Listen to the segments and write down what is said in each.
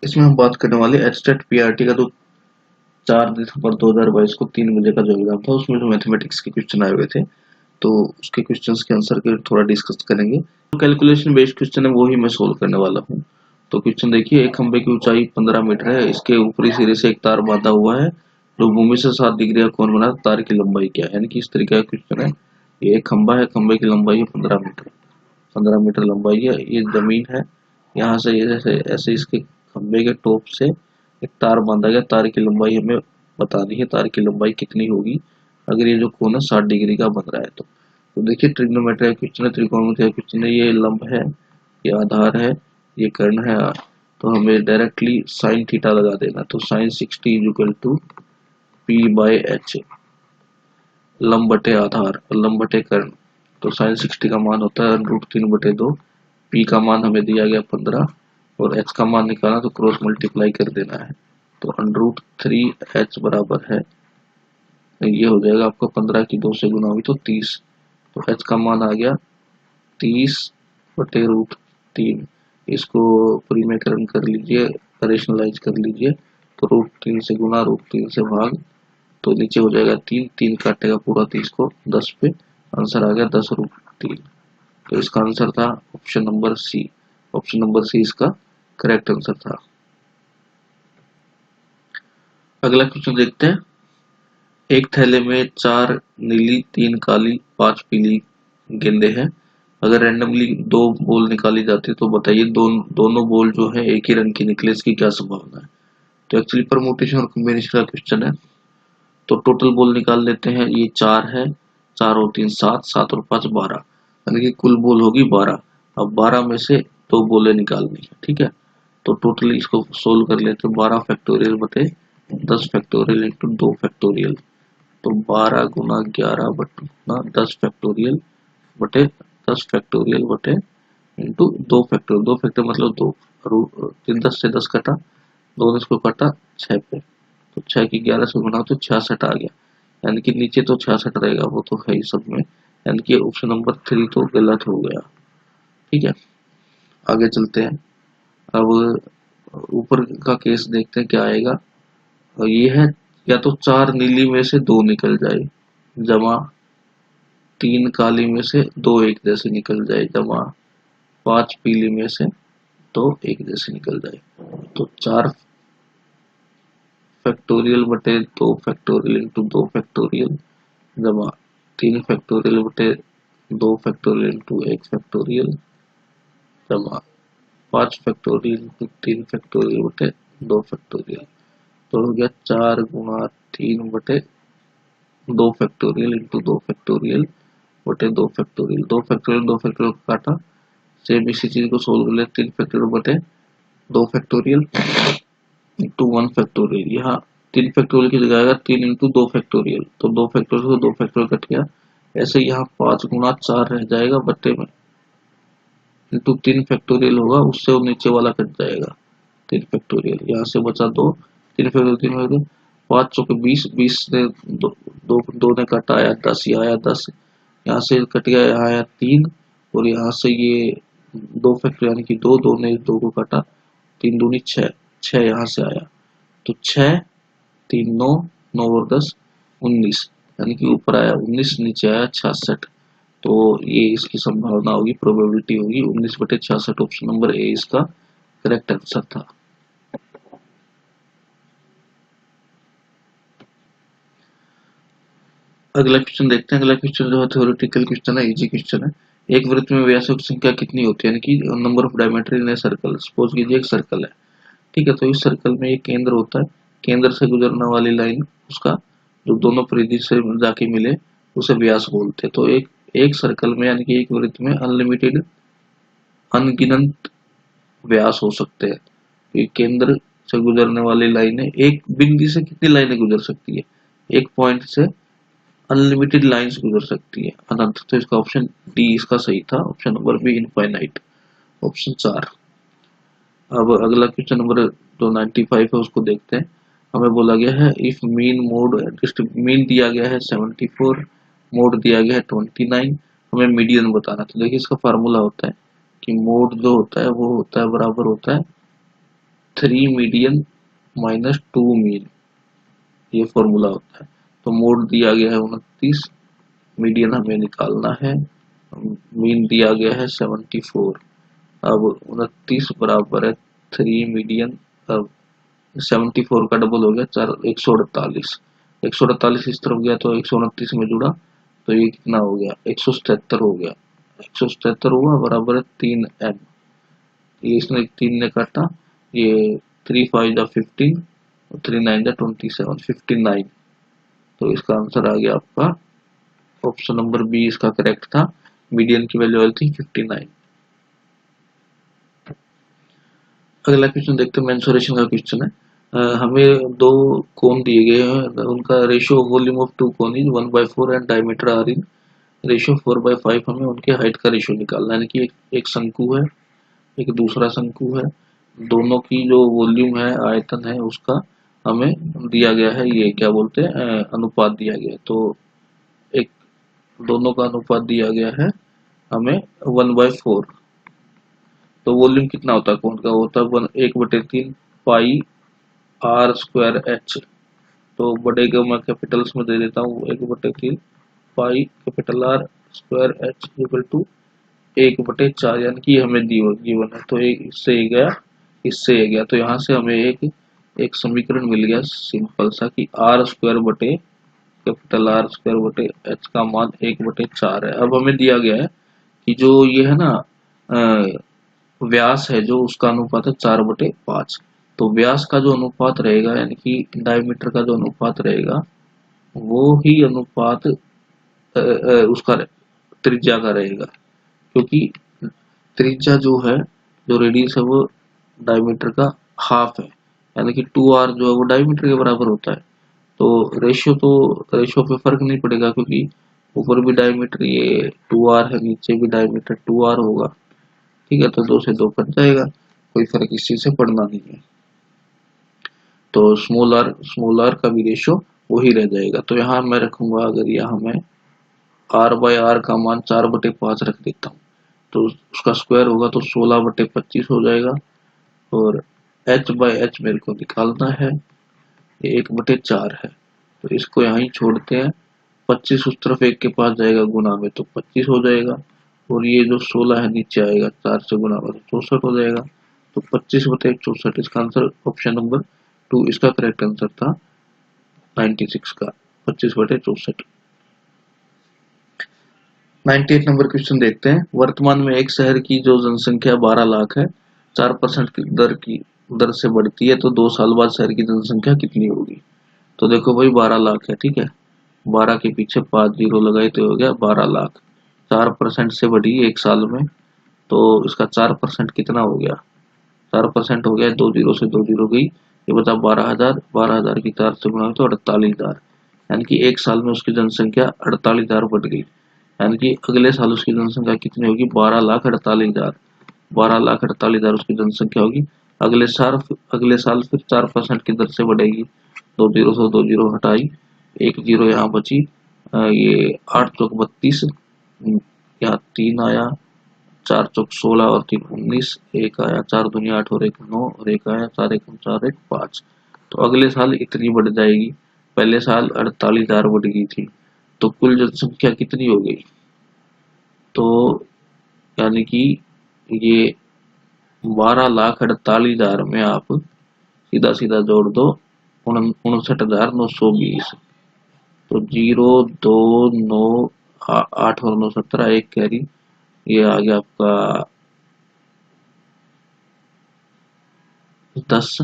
इसमें हम बात करने वाले एचटेट पीआरटी का जो 4 दिसंबर 2022 को 3 बजे का जो एग्जाम था उसमें जो मैथमेटिक्स के क्वेश्चन आए हुए थे, तो उसके क्वेश्चंस के आंसर के थोड़ा डिस्कस करेंगे। तो कैलकुलेशन बेस्ड क्वेश्चन है, वो ही मैं सोल्व करने वाला हूँ। तो क्वेश्चन देखिए, एक खंबे की ऊंचाई 15 मीटर है, इसके ऊपरी सिरे से एक तार बांधा हुआ है जो भूमि से 7 डिग्री का कोण बना, तार की लंबाई क्या है। यानी कि इस तरीके का क्वेश्चन है। ये एक खंबा है, खंबे की लंबाई है 15 मीटर, 15 मीटर लंबाई है। ये जमीन है, यहाँ से ये जैसे ऐसे इसके खंबे के टॉप से एक तार बांधा गया, तार की लंबाई हमें बतानी है, तार की लंबाई कितनी होगी अगर ये जो कोण है 60 डिग्री का बन रहा है। तो देखिए ट्रिग्नोमेट्री का क्वेश्चन है, त्रिकोणमिति का क्वेश्चन है। ये लंब है, ये आधार है, ये कर्ण है, तो हमें डायरेक्टली साइन थीटा लगा देना। तो sine 60 is equal to P by H, लंब बटे आधार, लंब बटे कर्ण। तो साइन 60 का मान होता है √3/2, पी का मान हमें दिया गया 15 और एच का मान निकालना, तो क्रॉस मल्टीप्लाई कर देना है। तो √3h बराबर है, ये हो जाएगा आपका 15 की 2 से गुना हुई तो 30। तो h का मान आ गया 30/√3। इसको परिमेयकरण कर लीजिए, रेशनलाइज कर लीजिए। तो √3 से गुना, √3 से भाग, तो नीचे हो जाएगा 3, 3 काटेगा पूरा 30 को 10 पे, आंसर आ गया 10√3। तो इसका आंसर था option number C. Option number C इसका करेक्ट आंसर था। अगला क्वेश्चन देखते हैं। एक थैले में 4 नीली, 3 काली, 5 पीली गेंदें हैं। अगर रैंडमली 2 बॉल निकाली जाती है तो बताइए दोनों बॉल जो है एक ही रंग की निकले, इसकी क्या संभावना है। तो एक्चुअली परमुटेशन और कॉम्बिनेशन का क्वेश्चन है। तो टोटल बॉल निकाल लेते हैं। ये 4 है, 4 और 3 7, 7 और 5 12, यानी कि कुल बॉल होगी 12। अब 12 में से 2 बॉलें निकालनी है, ठीक है। तो टोटली इसको सोल्व कर लेते हैं। 12 फैक्टोरियल बटे 10 फैक्टोरियल इंटू 2 फैक्टोरियल। तो 12 गुना 11 बटे 10 फैक्टोरियल बटे 10 फैक्टोरियल बटे इंटू 2 फैक्टोरियल। 2 फैक्टोरियल मतलब 2, 3 10 से 10 कटा, 2 ने इसको काटा 6 पे, तो 6 की 11 से गुना तो 66 आ गया। यानी कि नीचे तो 66 रहेगा, वो तो है ही सब में। यानी कि ऑप्शन नंबर 3 तो गलत हो गया, ठीक है। आगे चलते हैं। अब ऊपर का केस देखते हैं क्या आएगा। और ये है, या तो 4 नीली में से 2 निकल जाए, जमा 3 काली में से 2 एक जैसे निकल जाए, जमा 5 पीली में से 2 एक जैसे निकल जाए। तो 4 फैक्टोरियल बटे 2 फैक्टोरियल इंटू 2 फैक्टोरियल, जमा 3 फैक्टोरियल बटे 2 फैक्टोरियल इंटू 1 फैक्टोरियल, जमा 5 फैक्टोरियल इंटू 3 फैक्टोरियल बटे 2 फैक्टोरियल। तो हो गया 4 गुना 3 बटे 2 फैक्टोरियल इंटू 2 फैक्टोरियल बटे 2 फैक्टोरियल। 2 फैक्टोरियल 2 फैक्टोरियल काटा, सेम इसी चीज को सोल्व कर ले। 3 फैक्टोरियल बटे 2 फैक्टोरियल इंटू 1 फैक्टोरियल। यहाँ 3 फैक्टोरियल की जगह आएगा 3 इंटू 2 फैक्टोरियल, तो 2 फैक्टोरियल से 2 फैक्टोरियल कट गया। ऐसे यहाँ 5 गुना 4 रह जाएगा बट्टे में, इंटू 3 फैक्टोरियल होगा, उससे वो नीचे वाला कट जाएगा 3 फैक्टोरियल। यहाँ से बचा 2, 3 फैक्टोरियल 3 फैक्टोरियल, 5 चौके 20, 20 ने 2 ने काटा, आया 10, ये आया 10, यहाँ से कट गया, यहाँ आया 3, और यहाँ से ये 2 फैक्टोरियल यानी कि 2 ने 2 को काटा, 3 दूनी 6, 6 यहाँ से आया। तो 6 3 9, 9 और 10 19, यानी कि ऊपर आया 19, नीचे आया 66। तो ये इसकी संभावना होगी, प्रोबेबिलिटी होगी 19/66। ऑप्शन नंबर ए इसका करेक्ट आंसर था। अगला क्वेश्चन देखते हैं। अगला क्वेश्चन जो है थ्योरेटिकल क्वेश्चन है, इजी क्वेश्चन है। एक वृत्त में व्यासों की संख्या कितनी होती है, यानी कि number of diameter in a circle. Suppose कीजिए एक सर्कल है, ठीक है। तो इस सर्कल में एक केंद्र होता है, केंद्र से गुजरने वाली लाइन, उसका जो दोनों परिधि से जाके मिले उसे व्यास बोलते हैं। तो एक एक सर्कल में यानी कि एक वृत्त में अनलिमिटेड, अनगिनत व्यास हो सकते हैं। ये केंद्र से गुजरने वाली लाइनें, एक बिंदु से कितनी लाइनें गुजर सकती है, एक पॉइंट से अनलिमिटेड लाइंस गुजर सकती है, अनंत। तो इसका ऑप्शन डी इसका सही था। Option number B infinite. Option 4। अब अगला क्वेश्चन नंबर जो 95 है उसको देखते हैं। हमें बोला गया है इफ मीन मोड, मीन दिया गया है 74, मोड दिया गया है 29, हमें मीडियन बताना। तो देखिए इसका फार्मूला होता है कि मोड जो होता है वो होता है बराबर होता है 3 मीडियन माइनस 2 मीन, ये फॉर्मूला होता है। तो मोड दिया गया है 29, मीडियन हमें निकालना है, मीन दिया गया है 74। अब 29 बराबर है 3 मीडियन, अब 74 का डबल हो गया 4, 148। 148 इस तरफ गया तो 129 में जुड़ा, तो ये कितना हो गया 177 हो गया। 177 हुआ बराबर है 3m, ये इसने 3 ने काटा, ये 3 5 जा 15 और 3 9 जा 27, 59। तो इसका आंसर आ गया आपका ऑप्शन नंबर बी, इसका करेक्ट था। मीडियन की वैल्यू आई थी 59। अगला क्वेश्चन देखते हैं, मेंसुरेशन का क्वेश्चन है। हमें दो कोन दिए गए हैं, उनका ratio volume of two cone is 1/4 and diameter are in ratio 4/5। हमें उनके हाइट का रेशियो निकालना है, यानी कि एक शंकु है, एक दूसरा शंकु है, दोनों की जो वॉल्यूम है, आयतन है, उसका हमें दिया गया है, ये क्या बोलते हैं अनुपात दिया गया है। तो एक दोनों का अनुपात दिया गया है हमें 1/4। तो वॉल्यूम कितना होता है, कौन का होता है 1/3 पाई आर स्क्वायर एच। तो बड़े को मैं कैपिटल्स में दे देता हूँ, 1/3 pi capital R square H equal to 1/4, यानी कि हमें गिवन है। तो एक इससे ये गया, इससे ये गया, तो यहाँ से हमें एक समीकरण मिल गया सिंपल सा कि आर स्क्वायर बटे कैपिटल आर स्क्वायर बटे एच का मान 1/4 है। अब हमें दिया गया है कि जो ये है ना व्यास है, जो उसका अनुपात है 4/5। तो व्यास का जो अनुपात रहेगा, यानी कि डायमीटर का जो अनुपात रहेगा, वो ही अनुपात उसका त्रिज्या का रहेगा, क्योंकि त्रिज्या जो है, जो रेडियस है, वो डायमीटर का हाफ है, यानी कि 2r जो है वो डायमीटर के बराबर होता है। तो रेशियो पे फर्क नहीं पड़ेगा, क्योंकि ऊपर भी डायमीटर ये 2r है, नीचे भी डायमीटर 2r होगा। ठीक है, तो 2 से 2 कट जाएगा, कोई फर्क इस चीज से पड़ना नहीं है। तो स्मॉल आर का भी रेशियो वही रह जाएगा। तो यहाँ मैं रखूंगा, अगर यहाँ मैं r/r का मान 4/5 रख देता हूँ, तो उसका स्क्वायर होगा तो 16/25 हो जाएगा। और h/h मेरे को निकालना है, ये 1/4 है, तो इसको यहाँ ही छोड़ते हैं। 25 उस तरफ एक के पास जाएगा गुना में, तो 25 हो जाएगा, और ये जो 16 है नीचे आएगा, 4 से गुना में तो 64 हो जाएगा। तो 25/64, इसका आंसर ऑप्शन नंबर 2 इसका करेक्ट आंसर था 96 का, 25/64। 98 नंबर क्वेश्चन देखते हैं। वर्तमान में एक शहर की जो जनसंख्या 12 लाख है, 4% की दर से बढ़ती है, तो 2 साल बाद शहर की जनसंख्या कितनी होगी। तो देखो भाई 12 लाख है, ठीक है, 12 के पीछे 5 जीरो लगाए तो हो गया 12 लाख। 4% से बढ़ी एक साल में, तो इसका 4% कितना हो गया, 4% हो गया, 2 जीरो से 2 जीरो गई, ये बचा 12,000। 12,000 की 4 से गुणा तो 48,000, यानी कि एक साल में उसकी जनसंख्या 48,000 बढ़ गई। यानी कि अगले साल उसकी जनसंख्या कितनी होगी, 12,48,000। 12,48,000 उसकी जनसंख्या होगी। अगले साल फिर 4% की दर से बढ़ेगी। 2 जीरो से 2 जीरो हटाई, एक जीरो यहाँ बची, ये 8 चौक 32, यहाँ 3 आया, 4 चौक 16 और 3 19, एक आया, 4 दुनिया 8 और 1 9, और एक आया, 4 1 4 1 5। तो अगले साल इतनी बढ़ जाएगी, पहले साल 48,000 बढ़ गई थी, तो कुल जनसंख्या कितनी हो गई, तो यानी कि ये 12,48,000 में आप सीधा सीधा जोड़ दो 59,920। तो 0 2 9 8 और 9 17, एक कैरी, ये आ गया आपका 10।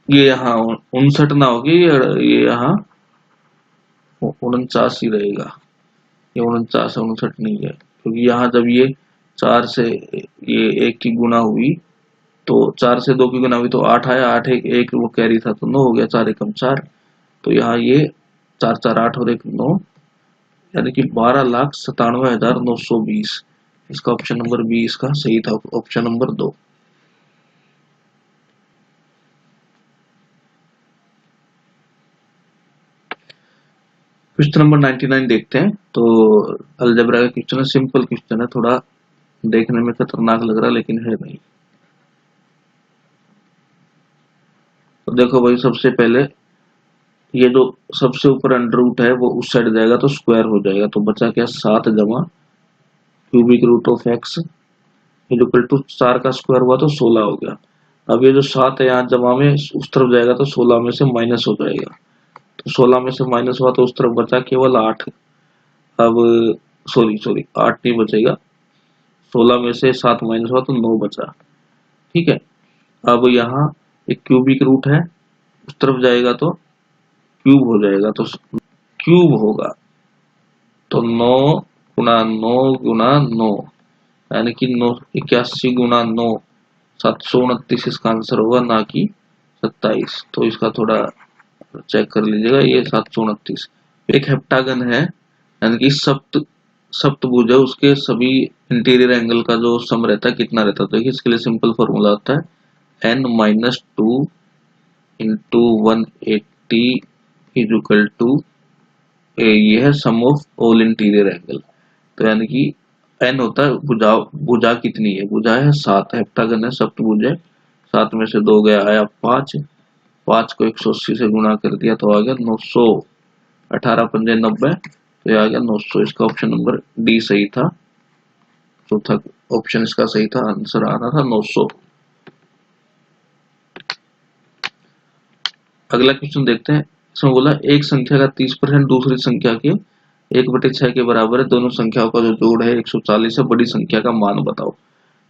ये यहाँ 59 ना होगी, ये यहाँ 49 ही रहेगा, ये 49 है, 59 नहीं है, क्योंकि यहाँ जब ये 4 से ये 1 की गुना हुई, तो 4 से 2 की गुना हुई तो 8 आया, 8 एक वो कैरी था तो 9 हो गया, 4 एकम 4। तो यहाँ ये 4 4 8 और 1 9, यानी कि 12,97,920। इसका ऑप्शन नंबर बी इसका सही था, ऑप्शन नंबर 2। क्वेश्चन नंबर 99 देखते हैं। तो अलजेब्रा का क्वेश्चन है, सिंपल क्वेश्चन है, थोड़ा देखने में खतरनाक लग रहा है लेकिन है नहीं। तो देखो भाई, सबसे पहले ये जो सबसे ऊपर अंडर रूट है वो उस साइड जाएगा तो स्क्वायर हो जाएगा, तो बचा क्या 7 जमा cubic root of X equal to 4 का स्क्वायर हुआ तो 16 हो गया। अब ये जो 7 है यहाँ जमा में उस तरफ जाएगा तो 16 में से माइनस हो जाएगा, तो 16 में से माइनस हुआ तो उस तरफ बचा केवल 8। अब सॉरी 8 नहीं बचेगा, 16 में से 7 माइनस हुआ तो 9 बचा। ठीक है, अब यहाँ एक क्यूबिक रूट है, उस तरफ जाएगा तो क्यूब हो जाएगा, तो क्यूब होगा तो 9 गुना 9 गुना 9 यानी कि 9 81 गुना 9 729 इसका आंसर होगा, ना कि 27। तो इसका थोड़ा चेक कर लीजिएगा, ये 729। एक हेप्टागन है यानी कि सप्तभुज है, उसके सभी इंटीरियर एंगल का जो सम रहता है कितना रहता है। तो देखिए इसके लिए सिंपल फॉर्मूला होता है n-2 into 180 is equal to ये है सम ऑफ ऑल इंटीरियर एंगल। तो यानी कि n होता है भुजा, भुजा कितनी है, भुजा है 7, हेप्टागन है सप्तभुज है, 7 में से 2 गया आया 5, 5 को 180 से गुणा कर दिया तो आ गया 900, 18 पंजे 90, तो ये आ गया 900। इसका ऑप्शन नंबर डी सही था, चौथा ऑप्शन इसका सही था, आंसर आना था 900। अगला क्वेश्चन देखते हैं। इसमें बोला एक संख्या का 30% दूसरी संख्या के 1/6 के बराबर है, दोनों संख्याओं का जो जोड़ है 140 है, बड़ी संख्या का मान बताओ।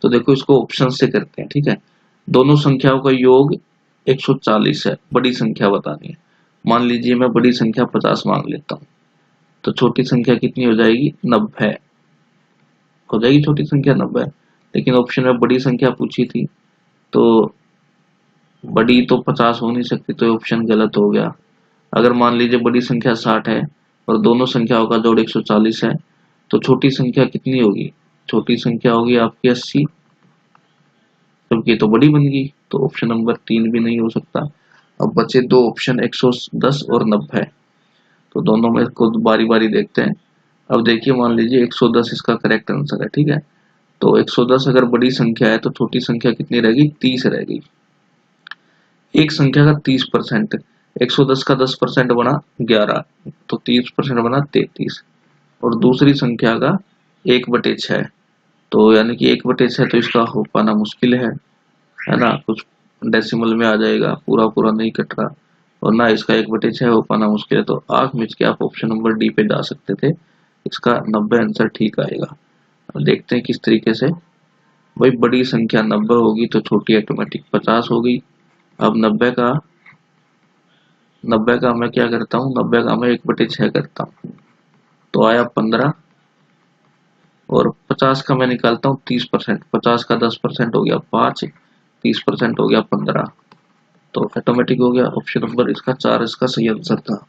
तो देखो इसको ऑप्शन से करते हैं। ठीक है, दोनों संख्याओं का योग 140 है, बड़ी संख्या बतानी है। मान लीजिए मैं बड़ी संख्या 50 मांग लेता हूँ, तो छोटी संख्या कितनी हो जाएगी 90 हो जाएगी, छोटी संख्या 90। लेकिन ऑप्शन में बड़ी संख्या पूछी थी, तो बड़ी तो 50 हो नहीं सकती, तो ऑप्शन गलत हो गया। अगर मान लीजिए बड़ी संख्या 60 है और दोनों संख्याओं का जोड़ 140 है, तो छोटी संख्या कितनी होगी, छोटी संख्या होगी आपकी 80, क्योंकि तो बड़ी बन गई, तो ऑप्शन नंबर 3 भी नहीं हो सकता। अब बचे दो ऑप्शन 110 और 90, तो दोनों में को बारी बारी देखते हैं। अब देखिए मान लीजिए 110 इसका करेक्ट आंसर है। ठीक है, तो 110 अगर बड़ी संख्या है तो छोटी संख्या कितनी रहेगी 30 रहेगी। एक संख्या का 30%, 110 का 10% बना 11, तो 30% बना 33, और दूसरी संख्या का 1/6, तो यानी कि 1/6 तो इसका हो पाना मुश्किल है ना, कुछ डेसिमल में आ जाएगा, पूरा पूरा नहीं कट रहा, और ना इसका 1/6 हो पाना मुश्किल है। तो आंख मिच के आप ऑप्शन नंबर डी पे जा सकते थे, इसका 90 आंसर ठीक आएगा। अब देखते हैं किस तरीके से। भाई बड़ी संख्या 90 होगी तो छोटी ऑटोमेटिक 50 हो गई। अब 90 का मैं क्या करता हूँ, 90 का मैं 1/6 करता हूँ, तो आया 15, और 50 का मैं निकालता हूँ 30%, 50 का 10% हो गया 5, 30% हो गया 15, तो ऑटोमेटिक हो गया। ऑप्शन नंबर इसका 4 इसका सही आंसर था।